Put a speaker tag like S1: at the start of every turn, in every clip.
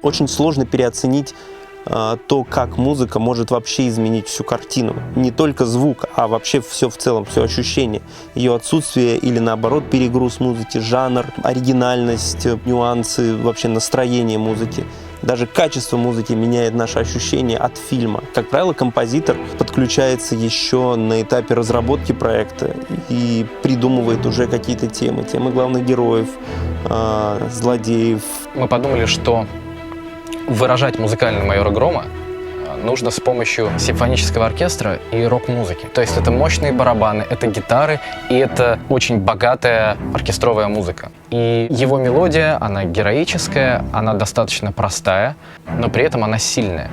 S1: Очень сложно переоценить то, как музыка может вообще изменить всю картину. Не только звук, а вообще все в целом, все ощущение. Ее отсутствие или наоборот перегруз музыки, жанр, оригинальность, нюансы, вообще настроение музыки. Даже качество музыки меняет наше ощущение от фильма. Как правило, композитор подключается еще на этапе разработки проекта и придумывает уже какие-то темы главных героев, злодеев.
S2: Мы подумали, что выражать музыкальный «Майора Грома» нужно с помощью симфонического оркестра и рок-музыки. То есть это мощные барабаны, это гитары, и это очень богатая оркестровая музыка. И его мелодия, она героическая, она достаточно простая, но при этом она сильная.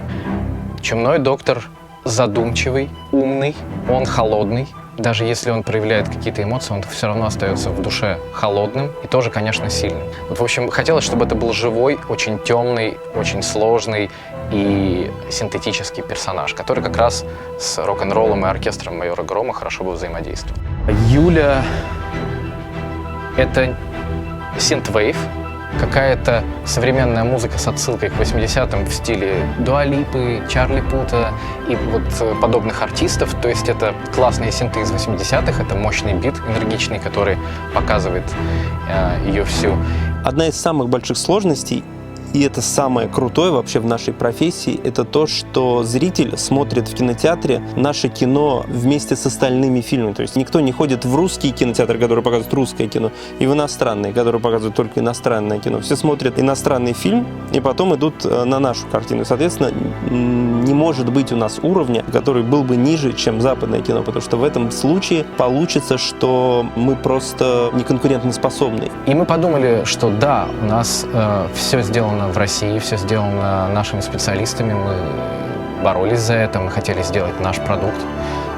S2: Чумной доктор задумчивый, умный, он холодный. Даже если он проявляет какие-то эмоции, он все равно остается в душе холодным и тоже, конечно, сильным. Вот, в общем, хотелось, чтобы это был живой, очень темный, очень сложный и синтетический персонаж, который как раз с рок-н-роллом и оркестром «Майора Грома» хорошо бы взаимодействовал. Юля — это синт-вейв, какая-то современная музыка с отсылкой к 80-м в стиле Дуа Липы, Чарли Пута и вот подобных артистов. То есть это классные синты из 80-х, это мощный бит энергичный, который показывает ее всю.
S1: Одна из самых больших сложностей, и это самое крутое вообще в нашей профессии, это то, что зритель смотрит в кинотеатре наше кино вместе с остальными фильмами. То есть никто не ходит в русский кинотеатр, который показывает русское кино, и в иностранный, который показывает только иностранное кино. Все смотрят иностранный фильм, и потом идут на нашу картину. Соответственно, не может быть у нас уровня, который был бы ниже, чем западное кино, потому что в этом случае получится, что мы просто не конкурентоспособны.
S2: И мы подумали, что да, у нас все сделано в России, все сделано нашими специалистами, мы боролись за это, мы хотели сделать наш продукт.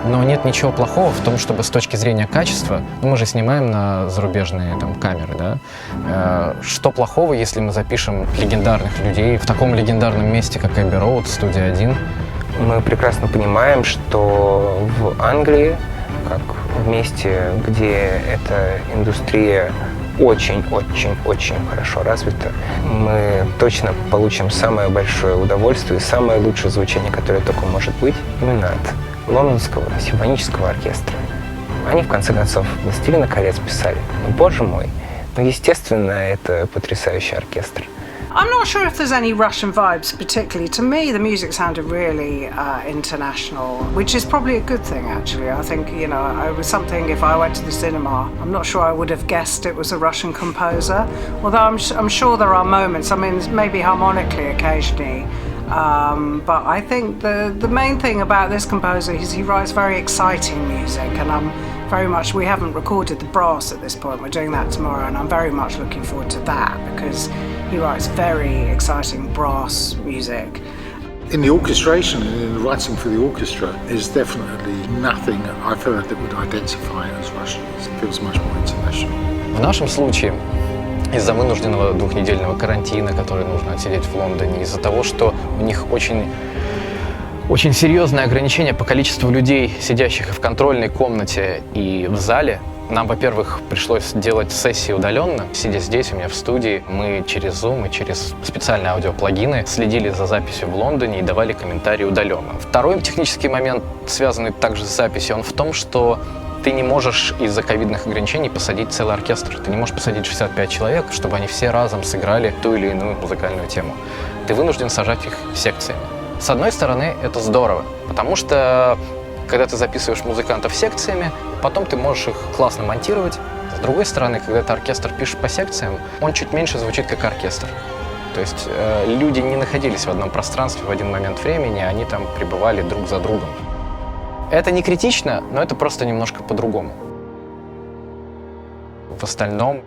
S2: Но нет ничего плохого в том, чтобы с точки зрения качества, мы же снимаем на зарубежные камеры, да? Что плохого, если мы запишем легендарных людей в таком легендарном месте, как Эбби Роуд, студия 1?
S3: Мы прекрасно понимаем, что в Англии, как в месте, где эта индустрия очень-очень-очень хорошо развита, мы точно получим самое большое удовольствие и самое лучшее звучание, которое только может быть, именно от лондонского симфонического оркестра. Они, в конце концов, «Властелина колец» писали. Ну, боже мой, ну, естественно, это потрясающий оркестр.
S4: I'm not sure if there's any Russian vibes particularly. To me, the music sounded really international, which is probably a good thing, actually. I think, you know, it was something, if I went to the cinema, I'm not sure I would have guessed it was a Russian composer. Although I'm sure there are moments, I mean, maybe harmonically occasionally. But I think the main thing about this composer is he writes very exciting music, and I'm very much, we haven't recorded the brass at this point, we're doing that tomorrow, and I'm very much looking forward to that because he writes very exciting brass music.
S5: In the orchestration and in the writing for the orchestra is definitely nothing I've heard that would identify it as Russian. It feels much more international.
S2: В нашем случае, из-за вынужденного двухнедельного карантина, который нужно отсидеть в Лондоне, из-за того, что у них очень серьезное ограничение по количеству людей, сидящих и в контрольной комнате, и в зале, нам, во-первых, пришлось делать сессии удаленно. Сидя здесь, у меня в студии, мы через Zoom и через специальные аудиоплагины следили за записью в Лондоне и давали комментарии удаленно. Второй технический момент, связанный также с записью, он в том, что ты не можешь из-за ковидных ограничений посадить целый оркестр. Ты не можешь посадить 65 человек, чтобы они все разом сыграли ту или иную музыкальную тему. Ты вынужден сажать их секциями. С одной стороны, это здорово, потому что когда ты записываешь музыкантов секциями, потом ты можешь их классно монтировать. С другой стороны, когда ты оркестр пишешь по секциям, он чуть меньше звучит как оркестр. То есть люди не находились в одном пространстве в один момент времени, они там пребывали друг за другом. Это не критично, но это просто немножко по-другому. В остальном,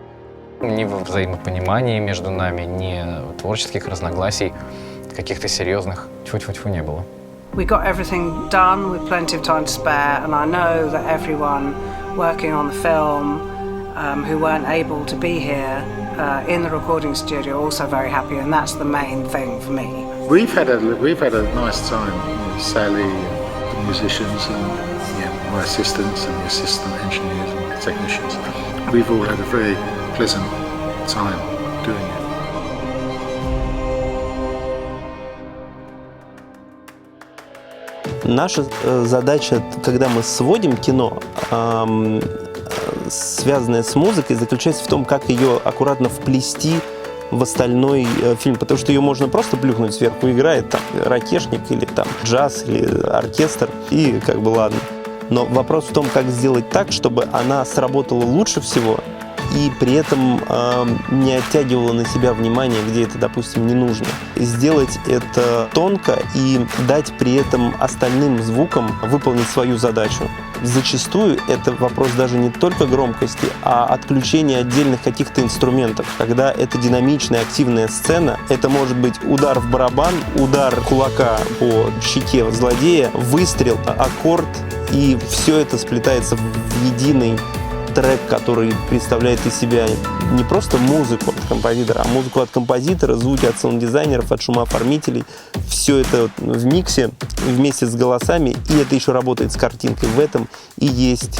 S2: ни во взаимопонимании между нами, ни творческих разногласий каких-то серьезных тьфу-тьфу-тьфу не было.
S4: We got everything done with plenty of time to spare, and I know that everyone working on the film who weren't able to be here in the recording studio are also very happy, and that's the main thing for me.
S5: We've had a nice time, Sally, the musicians, and my assistants, and the assistant engineers and technicians. We've all had a very pleasant time doing it.
S1: Наша задача, когда мы сводим кино, связанное с музыкой, заключается в том, как ее аккуратно вплести в остальной фильм, потому что ее можно просто плюхнуть сверху, играет там ракешник или там джаз или оркестр, и как бы ладно. Но вопрос в том, как сделать так, чтобы она сработала лучше всего и при этом не оттягивала на себя внимание, где это, допустим, не нужно. Сделать это тонко и дать при этом остальным звукам выполнить свою задачу. Зачастую это вопрос даже не только громкости, а отключения отдельных каких-то инструментов. Когда это динамичная, активная сцена, это может быть удар в барабан, удар кулака по щеке злодея, выстрел, аккорд, и все это сплетается в единый трек, который представляет из себя не просто музыку от композитора, а музыку от композитора, звуки от саунд-дизайнеров, от шумооформителей. Все это в миксе вместе с голосами, и это еще работает с картинкой. В этом и есть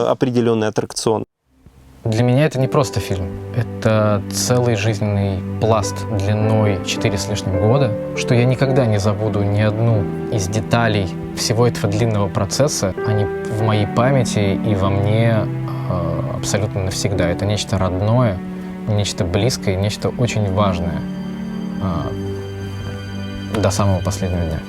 S1: определенный аттракцион.
S2: Для меня это не просто фильм. Это целый жизненный пласт длиной 4 с лишним года, что я никогда не забуду ни одну из деталей всего этого длинного процесса. Они в моей памяти и во мне абсолютно навсегда. Это нечто родное, нечто близкое, нечто очень важное до самого последнего дня.